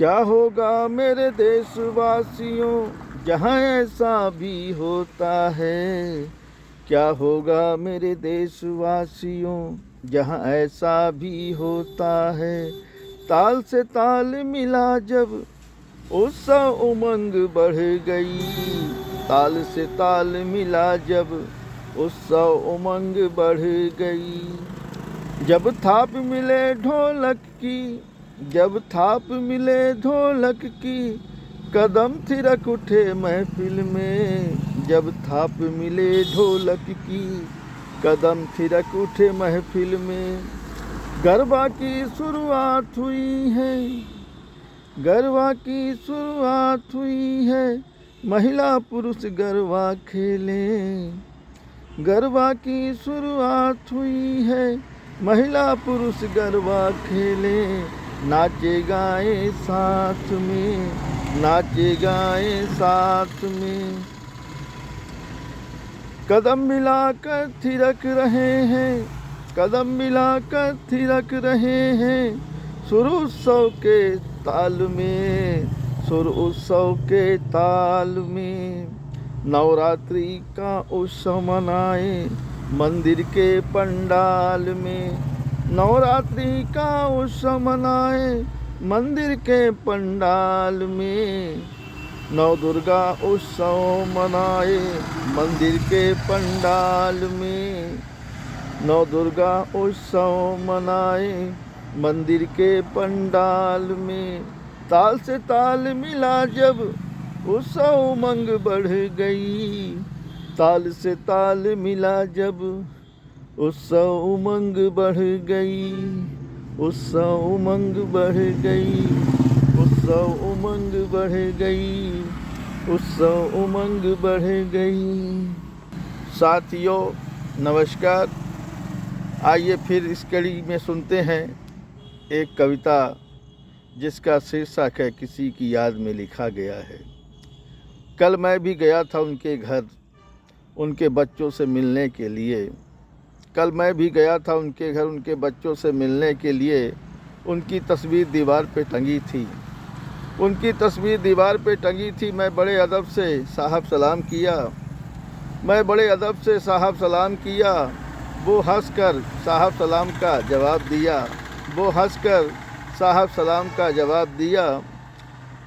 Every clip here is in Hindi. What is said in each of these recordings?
क्या होगा मेरे देशवासियों जहाँ ऐसा भी होता है। क्या होगा मेरे देशवासियों जहाँ ऐसा भी होता है। ताल से ताल मिला जब उत्सव उमंग बढ़ गई। ताल से ताल मिला जब उत्सव उमंग बढ़ गई। जब थाप मिले ढोलक की, जब थाप मिले ढोलक की, कदम थिरक उठे महफिल में। जब थाप मिले ढोलक की, कदम थिरक उठे महफिल में। गरबा की शुरुआत हुई है, गरबा की शुरुआत हुई है। महिला पुरुष गरबा खेले। गरबा की शुरुआत हुई है, महिला पुरुष गरबा खेले। नाचे गाए साथ में, नाचे गाए साथ में। कदम मिलाकर थिरक रहे हैं, कदम मिलाकर थिरक रहे हैं। सुर उत्सव के ताल में, सुर उत्सव के ताल में। नवरात्रि का उत्सव मनाए मंदिर के पंडाल में। नवरात्रि का उत्सव मनाए मंदिर के पंडाल में। नव दुर्गा उत्सव मनाए मंदिर के पंडाल में। नव दुर्गा उत्सव मनाए मंदिर के पंडाल में। ताल से ताल मिला जब उत्सव उमंग बढ़ गई। ताल से ताल मिला जब उत्सव उमंग बढ़ गई। उत्सव उमंग बढ़ गई, उत्सव उमंग बढ़ गई, उत्सव उमंग बढ़ गई। साथियों नमस्कार। आइए फिर इस कड़ी में सुनते हैं एक कविता जिसका शीर्षक है किसी की याद में लिखा गया है। कल मैं भी गया था उनके घर उनके बच्चों से मिलने के लिए। कल मैं भी गया था उनके घर उनके बच्चों से मिलने के लिए। उनकी तस्वीर दीवार पे टंगी थी, उनकी तस्वीर दीवार पे टंगी थी। मैं बड़े अदब से साहब सलाम किया, मैं बड़े अदब से साहब सलाम किया। वो हंसकर साहब सलाम का जवाब दिया, वो हंसकर साहब सलाम का जवाब दिया।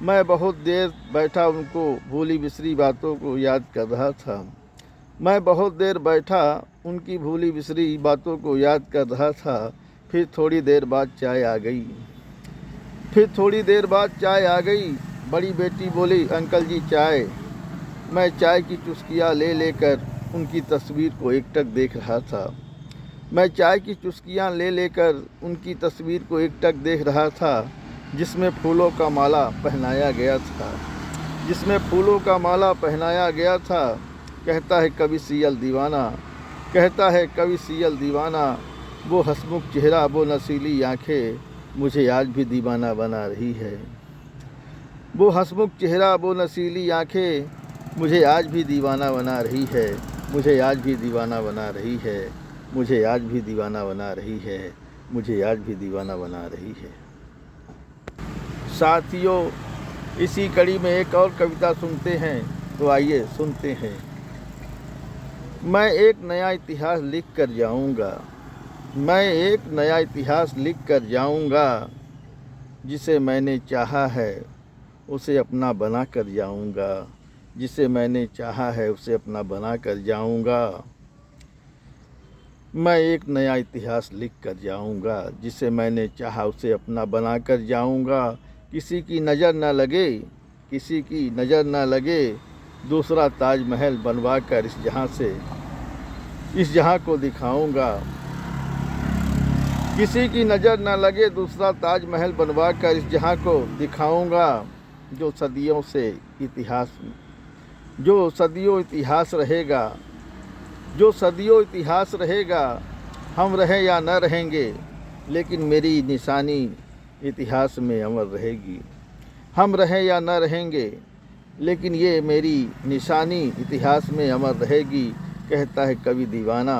मैं बहुत देर बैठा उनको भूली बिसरी बातों को याद कर रहा था। मैं बहुत देर बैठा उनकी भूली बिसरी बातों को याद कर रहा था। फिर थोड़ी देर बाद चाय आ गई, फिर थोड़ी देर बाद चाय आ गई। बड़ी बेटी बोली अंकल जी चाय। मैं चाय की चुस्कियाँ ले लेकर उनकी तस्वीर को एकटक देख रहा था। मैं चाय की चुस्कियाँ ले लेकर उनकी तस्वीर को एकटक देख रहा था, जिसमें फूलों का माला पहनाया गया था, जिसमें फूलों का माला पहनाया गया था। कहता है कवि सियल दीवाना, कहता है कवि सियल दीवाना। वो हंसमुख चेहरा वो नशीली आंखें मुझे आज भी दीवाना बना रही है। वो हंसमुख चेहरा वो नशीली आंखें मुझे आज भी दीवाना बना रही है। मुझे आज भी दीवाना बना रही है, मुझे आज भी दीवाना बना रही है, मुझे आज भी दीवाना बना रही है। साथियों इसी कड़ी में एक और कविता सुनते हैं, तो आइए सुनते हैं। मैं एक नया इतिहास लिख कर जाऊंगा, मैं एक नया इतिहास लिख कर जाऊंगा। जिसे मैंने चाहा है उसे अपना बना कर जाऊंगा, जिसे मैंने चाहा है उसे अपना बना कर जाऊंगा। मैं एक नया इतिहास लिख कर जाऊंगा, जिसे मैंने चाहा उसे अपना बना कर जाऊंगा। किसी की नज़र न लगे, किसी की नज़र न लगे, दूसरा ताजमहल बनवा कर इस जहां को दिखाऊंगा। किसी की नज़र न लगे, दूसरा ताजमहल बनवा कर इस जहां को दिखाऊंगा। जो सदियों इतिहास रहेगा, जो सदियों इतिहास रहेगा। हम रहें या न रहेंगे, लेकिन मेरी निशानी इतिहास में अमर रहेगी। हम रहें या न रहेंगे, लेकिन ये मेरी निशानी इतिहास में अमर रहेगी। कहता है कवि दीवाना,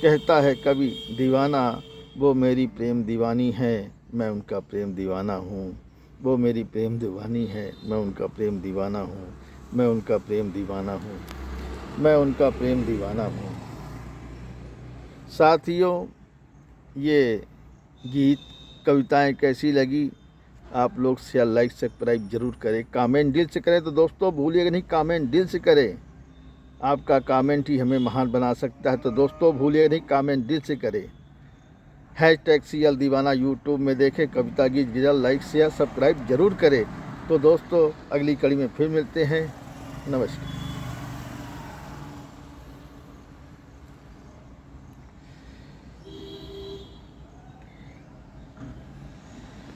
कहता है कवि दीवाना। वो मेरी प्रेम दीवानी है, मैं उनका प्रेम दीवाना हूँ। वो मेरी प्रेम दीवानी है, मैं उनका प्रेम दीवाना हूँ, मैं उनका प्रेम दीवाना हूँ, मैं उनका प्रेम दीवाना हूँ। साथियों, ये गीत कविताएं कैसी लगी आप लोग शेयर लाइक सब्सक्राइब जरूर करें, कमेंट दिल से करें। तो दोस्तों भूलिएगा नहीं, कमेंट दिल से करें, आपका कमेंट ही हमें महान बना सकता है। तो दोस्तों भूलिएगा नहीं, कमेंट दिल से करें। #CL दीवाना यूट्यूब में देखें, कविता गीत गज़ल लाइक शेयर सब्सक्राइब जरूर करें। तो दोस्तों अगली कड़ी में फिर मिलते हैं। नमस्कार।